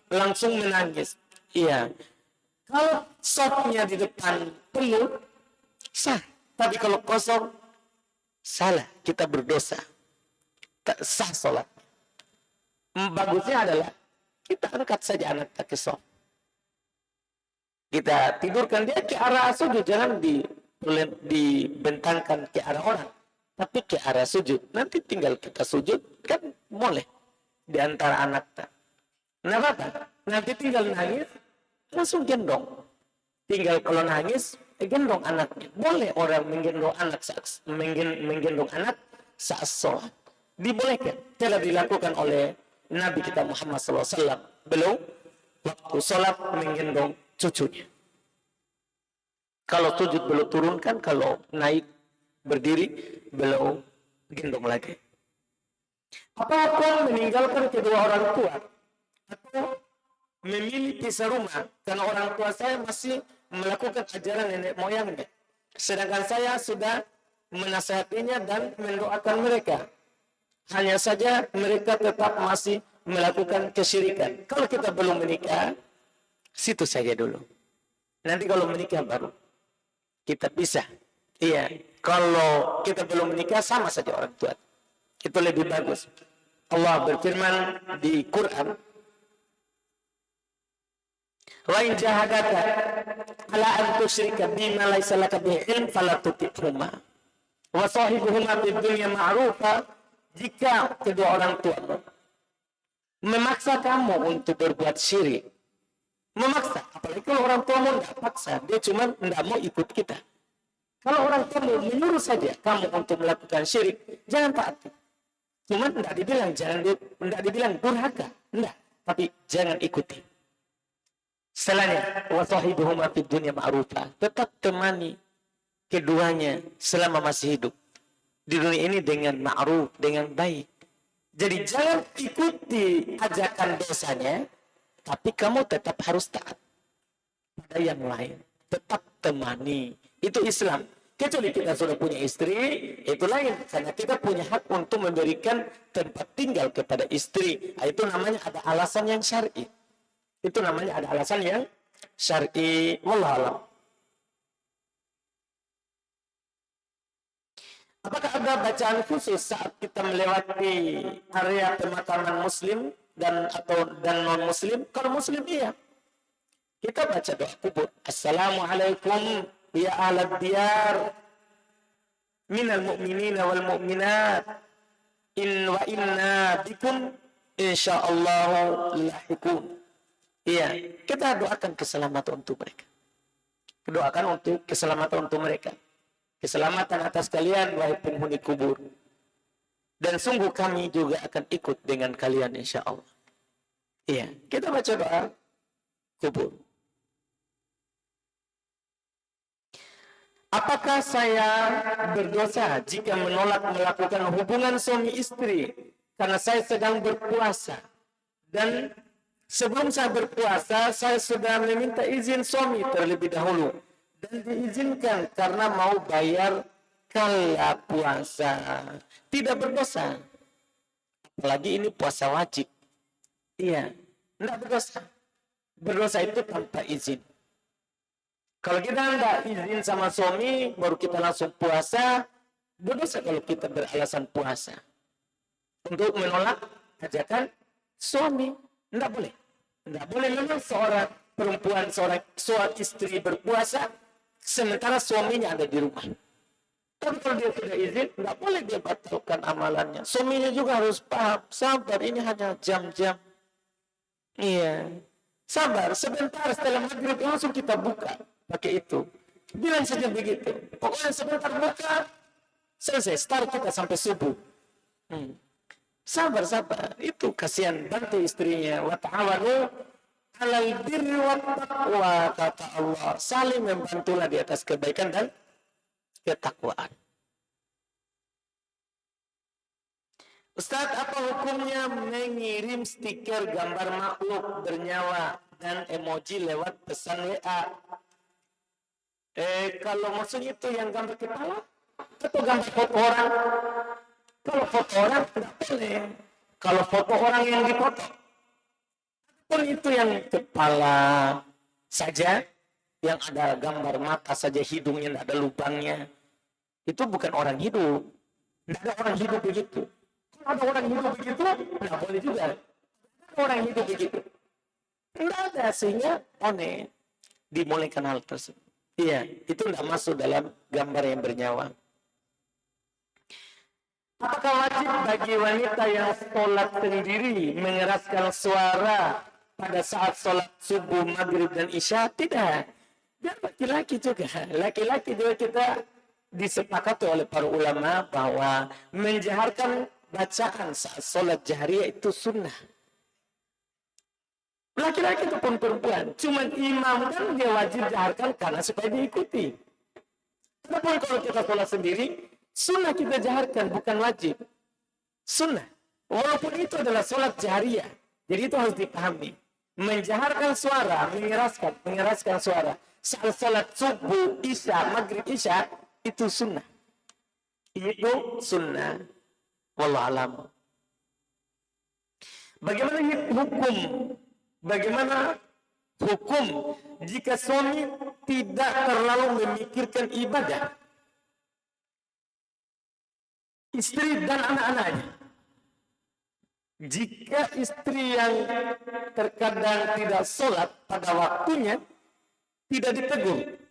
[SPEAKER 1] langsung menangis. Iya. Kalau safnya di depan penuh, sah. Tapi kalau kosong, salah. Kita berdosa. Tak sah sholat. Bagusnya adalah kita angkat saja anak ke saf. Kita tidurkan dia ke arah sujud. Jangan dibentangkan ke arah orang. Tapi ke arah sujud. Nanti tinggal kita sujud. Kan boleh. Di antara anak. Nah apa? Nanti tinggal nangis. Langsung gendong. Tinggal kalau nangis. Gendong anaknya. Boleh orang menggendong anak saat sholat. Dibolehkan. Telah dilakukan oleh Nabi kita Muhammad SAW. Beliau waktu sholat menggendong cucunya. Kalau sujud beliau turunkan, kalau naik berdiri beliau gendong lagi. Apakah meninggalkan kedua orang tua atau memilih pisah rumah karena orang tua saya masih melakukan ajaran nenek moyangnya, sedangkan saya sudah menasihatinya dan mendoakan mereka. Hanya saja mereka tetap masih melakukan kesyirikan. Kalau kita belum menikah, situ saja dulu. Nanti kalau menikah baru kita pisah. Iya, kalau kita belum menikah sama saja orang tua. Itu lebih bagus. Allah berfirman di Quran, "Wa in jahadaka ala an tusyrika bima laysa laka bihi ilm fala tuti'huma wa sahibuhuma fid dunya ma'rufa." Jika kedua orang tua memaksa kamu untuk berbuat syirik, memaksa, apalagi kalau orang tua mau tidak paksa, dia cuma tidak mau ikut kita. Kalau orang tua menyuruh saja kamu untuk melakukan syirik, jangan taati. Cuma tidak dibilang durhaka, tidak, tapi jangan ikuti. Setelahnya, wasahibuhuma fid dunya ma'rufa, tetap temani keduanya selama masih hidup di dunia ini dengan ma'ruf, dengan baik. Jadi jangan ikuti ajakan dosanya, tapi kamu tetap harus taat pada yang lain. Tetap temani. Itu Islam. Kecuali kita sudah punya istri, itu lain. Karena kita punya hak untuk memberikan tempat tinggal kepada istri. Itu namanya ada alasan yang syar'i. Itu namanya ada alasan yang syar'i. Wallahu a'lam. Apakah ada bacaan khusus saat kita melewati area pemakaman Muslim dan non Muslim? Kalau Muslim iya, kita baca doa kubur. Assalamualaikum ya ahlad diyar minal mu'minina wal mu'minat wa inna bikum insyaallah lahiqun. Iya, kita doakan keselamatan untuk mereka. Doakan untuk keselamatan untuk mereka. Keselamatan atas kalian, wahai penghuni kubur. Dan sungguh kami juga akan ikut dengan kalian insya Allah. Iya, kita baca doa kubur. Apakah saya berdosa jika menolak melakukan hubungan suami istri karena saya sedang berpuasa? Dan sebelum saya berpuasa, saya sudah meminta izin suami terlebih dahulu. Dan diizinkan karena mau bayar kala puasa. Tidak berdosa. Apalagi ini puasa wajib. Iya, tidak berdosa. Berdosa itu tanpa izin. Kalau kita tidak izin sama suami, baru kita langsung puasa, berdosa kalau kita beralasan puasa. Untuk menolak ajakan suami, tidak boleh. Tidak boleh memang seorang perempuan, seorang istri berpuasa, sementara suaminya ada di rumah. Tapi kalau dia sudah izin, tidak boleh dia batalkan amalannya. Suaminya juga harus paham, sabar, ini hanya jam-jam. Iya, sabar, sebentar setelah maghrib langsung kita buka. Pakai itu. Bilang saja begitu. Pokoknya sebentar buka, selesai, start kita sampai subuh. Sabar. Itu kasihan, bantu istrinya. Wa ta'awanu 'alal birri wat taqwa, kata Allah. Saling membantulah di atas kebaikan dan ketakwaan. Ustaz, apa hukumnya mengirim stiker gambar makhluk bernyawa dan emoji lewat pesan WA? Kalau maksudnya itu yang gambar kepala atau gambar foto orang? Kalau foto orang tidak boleh. Kalau foto orang yang dipoto, pun itu yang kepala saja, yang ada gambar mata saja, hidungnya tidak ada lubangnya, itu bukan orang hidup. Tidak ada orang hidup begitu. Kalau ada orang hidup begitu, tidak boleh juga. Orang hidup begitu, tidak ada, sehingga aneh dimulaikan hal tersebut. Iya, itu tidak masuk dalam gambar yang bernyawa. Apakah wajib bagi wanita yang sholat sendiri mengeraskan suara pada saat sholat subuh, maghrib, dan isya? Tidak. Dan laki-laki juga. Laki-laki juga kita disepakati oleh para ulama bahwa menjaharkan bacaan saat sholat jahriyah itu sunnah. Laki-laki itu pun perempuan. Cuma imam kan dia wajib jaharkan karena supaya diikuti. Tapi kalau kita sholat sendiri, sunnah kita jaharkan, bukan wajib. Sunnah. Walaupun itu adalah sholat jahriyah. Jadi itu harus dipahami. Menjaharkan suara, mengeraskan suara. Saat sholat subuh, isya, maghrib, isya, itu sunnah. Itu sunnah. Wallahualam. Bagaimana hukum jika suami tidak terlalu memikirkan ibadah istri dan anak-anaknya? Jika istri yang terkadang tidak sholat pada waktunya tidak ditegur,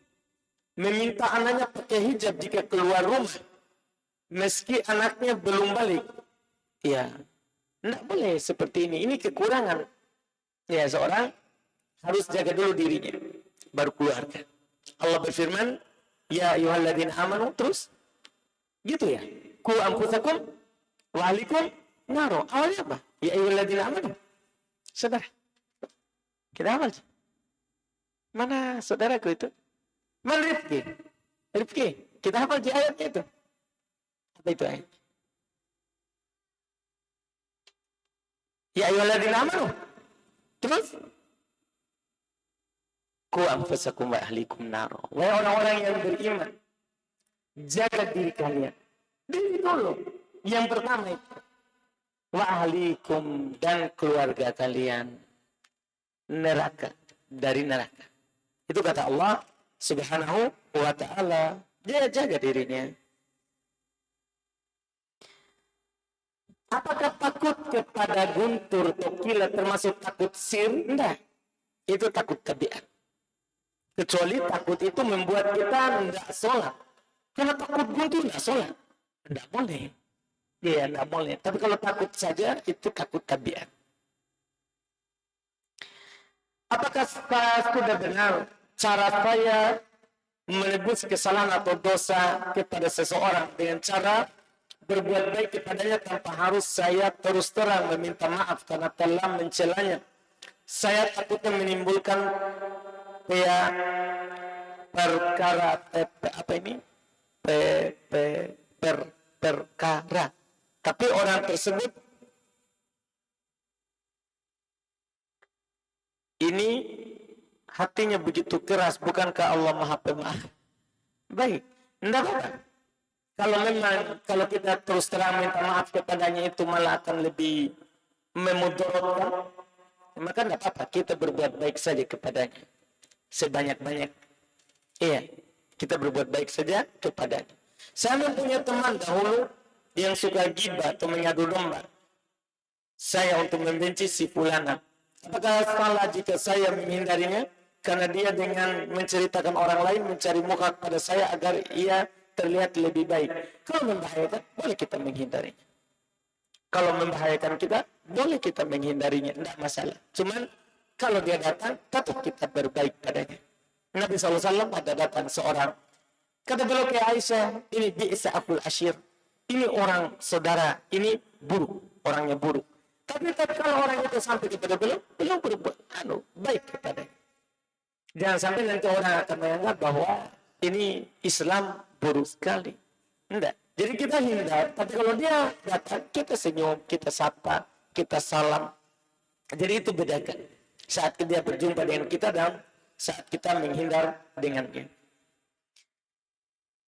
[SPEAKER 1] meminta anaknya pakai hijab jika keluar rumah, meski anaknya belum balik, ya, tidak boleh seperti ini. Ini kekurangan. Ya, seorang harus jaga dulu dirinya, baru keluarkan. Allah berfirman, ya ayyuhalladzina amanu, terus gitu ya. Qu anfusakum wa ahlikum naro. Awalnya apa? Ya ayyuhalladzina amanu. Saudara, kita hafal. Mana saudaraku itu? Mana Rifki? Kita hafal di ayatnya itu. Apa itu ayat? Ya ayyuhalladzina amanu. Terus Qu anfusakum wa ahlikum naro. Wahai orang-orang yang beriman, jaga diri kalian. Diri dulu. Yang pertama itu. Wa ahlikum, dan keluarga kalian. Neraka. Dari neraka. Itu kata Allah Subhanahu wa ta'ala. Dia jaga dirinya. Apakah takut kepada guntur atau kilat termasuk takut sihir? Tidak. Itu takut tabiat. Kecuali takut itu membuat kita tidak sholat. Kalau takut guntur tidak sholat. Tidak boleh. Iya, tidak boleh. Tapi kalau takut saja, itu takut tabiat. Apakah sudah benar cara saya menebus kesalahan atau dosa kepada seseorang dengan cara berbuat baik kepadanya tanpa harus saya terus terang meminta maaf karena telah mencelanya? Saya takutnya menimbulkan perkara perkara. Tapi orang tersebut ini hatinya begitu keras, bukankah Allah Maha Pemaaf? Baik, tidak apa-apa. Kalau kita terus terang minta maaf kepadanya itu malah akan lebih memudaratkan, maka tidak apa-apa, kita berbuat baik saja kepadanya sebanyak-banyak. Iya, kita berbuat baik saja kepadanya. Saya mempunyai teman dahulu yang suka gibah atau mengadu domba saya untuk membenci si fulana. Apakah salah jika saya menghindarinya? Karena dia dengan menceritakan orang lain mencari muka kepada saya agar ia terlihat lebih baik. Kalau membahayakan, boleh kita menghindarinya. Kalau membahayakan kita, boleh kita menghindarinya, tidak masalah. Cuman kalau dia datang, tetap kita berbaik padanya. Nabi SAW ada datang seorang, kata beliau ke Aisyah, ini bi'sa akul ashir, ini orang saudara, ini buruk, orangnya buruk. Tapi kalau orang itu sampai kepada beliau, beliau berbuat baik kepadanya. Jangan sampai nanti orang akan menganggap bahwa ini Islam buruk sekali. Enggak. Jadi kita hindar, tapi kalau dia datang, kita senyum, kita sapa, kita salam. Jadi itu bedakan. Saat dia berjumpa dengan kita dan saat kita menghindar dengannya.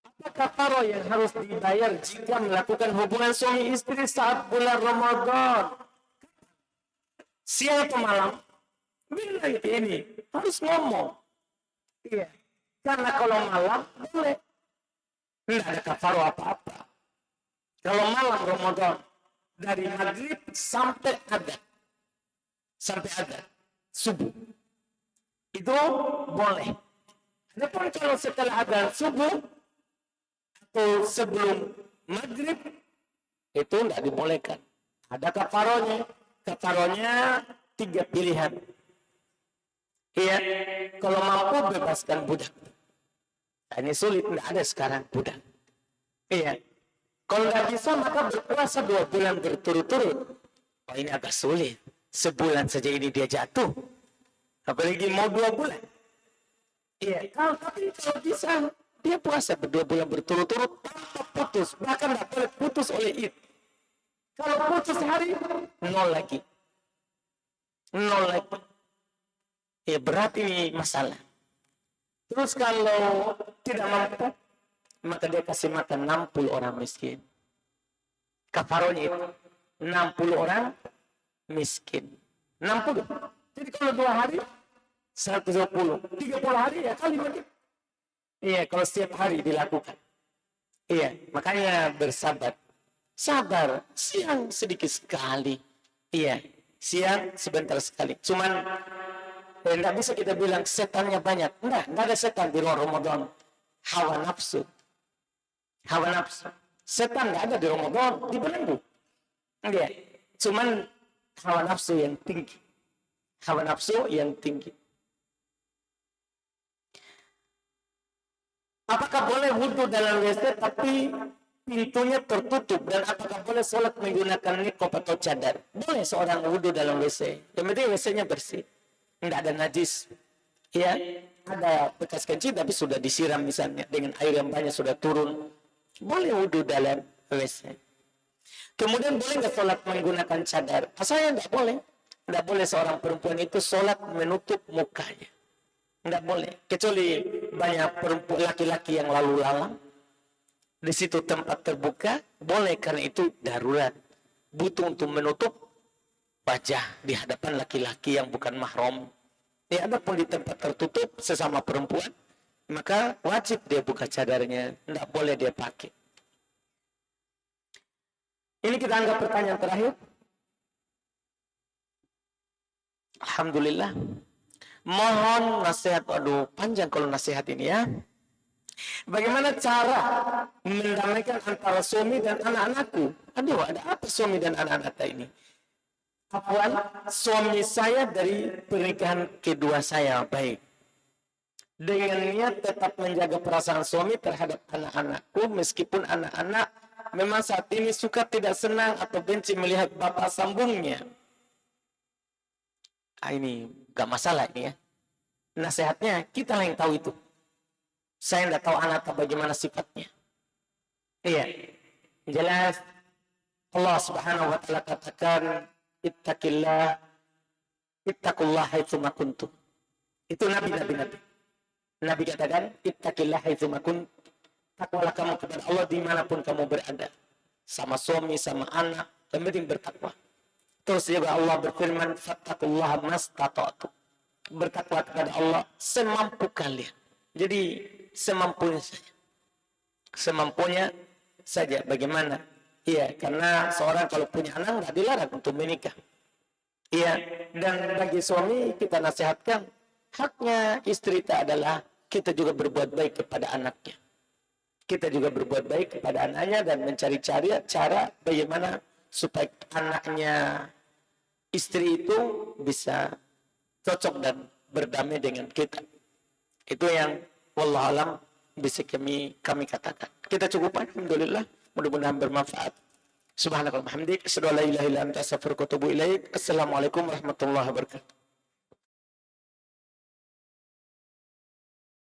[SPEAKER 1] Apa kafaro yang harus dibayar jika melakukan hubungan suami istri saat bulan Ramadan? Siang atau malam? Bila ini harus ngomong. Iya. Karena kalau malam boleh. Tidak ada kafaro apa-apa. Kalau malam Ramadan dari maghrib sampai ada subuh itu boleh. Adapun kalau setelah adzan subuh atau sebelum maghrib itu tidak dibolehkan. Ada kafaronya. Kafaronya 3 pilihan. Iya, kalau mampu bebaskan budak. Ini sulit, tidak ada sekarang budak. Iya, kalau nggak bisa maka berpuasa 2 bulan berturut-turut. Oh ini agak sulit. Sebulan saja ini dia jatuh. Apalagi mau 2 bulan. Iya, tapi kalau bisa dia puasa 2 bulan berturut-turut tanpa putus. Bahkan nggak boleh putus oleh Id. Kalau putus hari, 0 lagi. 0 lagi. Ya berat ini masalah. Terus kalau tidak mampu, maka dia kasih makan 60 orang miskin. Kafaronya itu 60 orang miskin. 60. Jadi kalau 2 hari 120. 30 hari ya kali lagi. Iya, kalau setiap hari dilakukan. Iya, makanya bersabar. Sabar, siang sedikit sekali. Iya, siang sebentar sekali. Cuman tidak bisa kita bilang setannya banyak. Enggak ada setan di luar Ramadan. Hawa nafsu. Setan enggak ada di Ramadan, di belenggu. Enggak. Cuman hawa nafsu yang tinggi. Apakah boleh wudhu dalam WC tapi pintunya tertutup? Dan apakah boleh sholat menggunakan niqab atau cadar? Boleh seorang wudhu dalam WC. Yang penting WC-nya bersih. Tidak ada najis. Ya, ada bekas kencing tapi sudah disiram misalnya dengan air yang banyak sudah turun. Boleh wudhu dalam WC. Kemudian boleh nggak sholat menggunakan cadar? Asalnya tidak boleh. Tidak boleh seorang perempuan itu sholat menutup mukanya. Tidak boleh. Kecuali banyak perempuan laki-laki yang lalu lalang. Di situ tempat terbuka. Boleh karena itu darurat. Butuh untuk menutup wajah di hadapan laki-laki yang bukan mahram. Ya, adapun di tempat tertutup sesama perempuan, maka wajib dia buka cadarnya. Tidak boleh dia pakai. Ini kita anggap pertanyaan terakhir. Alhamdulillah. Mohon nasihat. Aduh, panjang kalau nasihat ini ya. Bagaimana cara mendamaikan antara suami dan anak-anakku? Aduh, ada apa suami dan anak-anak ini? Apaan? Suami saya dari pernikahan kedua saya baik. Dengan niat tetap menjaga perasaan suami terhadap anak-anakku, meskipun anak-anak memang saat ini suka tidak senang atau benci melihat bapak sambungnya. Ini gak masalah ini ya. Nasihatnya kita yang tahu itu. Saya tidak tahu anak bagaimana sifatnya. Iya. Jelas Allah Subhanahu wa taala katakan ittaqullah haitsuma kuntum. Itu nabi. Nabi katakan ittaqillah haitsuma kuntum. Takwalah kamu kepada Allah dimanapun kamu berada. Sama suami, sama anak, yang penting bertakwa. Terus juga Allah berfirman fattaqullaha mastata'tum. Bertakwa kepada Allah semampu kalian. Jadi semampunya saja. Semampunya saja. Bagaimana? Iya, karena seorang kalau punya anak nggak dilarang untuk menikah. Iya, dan bagi suami kita nasihatkan, haknya istri itu adalah kita juga berbuat baik kepada anaknya. Kita juga berbuat baik kepada anaknya dan mencari cara bagaimana supaya anaknya istri itu bisa cocok dan berdamai dengan kita. Itu yang wallahualam bisa kami katakan. Kita cukupkan, alhamdulillah, mudah-mudahan bermanfaat. Subhanakallahumma hamdik, asyhadu an la ilaha illa anta astaghfiruka wa atubu ilaik. Assalamualaikum warahmatullahi wabarakatuh.